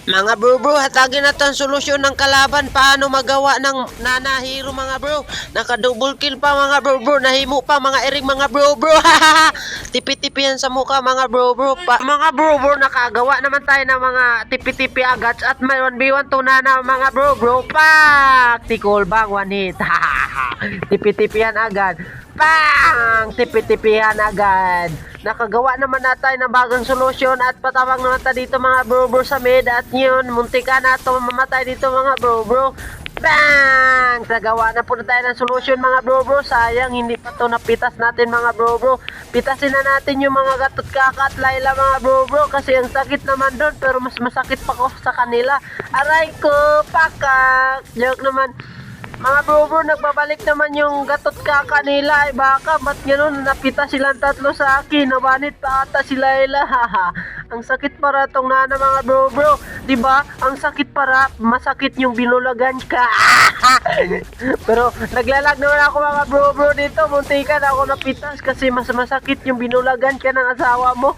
Mga bro, hatagin natin solusyon ng kalaban. Paano magawa ng nanahiro mga bro. Naka-double kill pa mga bro. Nahimo pa mga iring mga bro. Tipi-tipi yan sa mukha mga bro. Mga bro, nakagawa naman tayo ng mga tipi-tipi agad. At may 1v1 tunana mga bro. Pak! Tikol bang one hit. Tipi-tipihan agad. Pang! Tipi-tipihan agad. Nakagawa naman natin ng bagong solusyon at patawag naman tayo dito mga bro sa mid at yun, muntika na ito mamatay dito mga bro. Bang! Nagawa na po na tayo ng solusyon mga bro. Sayang hindi pa to napitas natin mga bro. Pitasin na natin yung mga gatot kaka at layla mga bro kasi ang sakit naman doon pero mas masakit pa ko sa kanila. Aray ko, pakak! Joke naman. Mga bro, nagbabalik naman yung gatot kaka nila. Ay baka, ba't gano'n? Napita silang tatlo sa akin. Nabanit pa ata sila ila. Ang sakit para tong nana mga bro. Diba? Ang sakit para, masakit yung binulagan ka. Pero naglalag naman ako mga bro dito. Muntikan ako napitas kasi mas masakit yung binulagan ka ng asawa mo.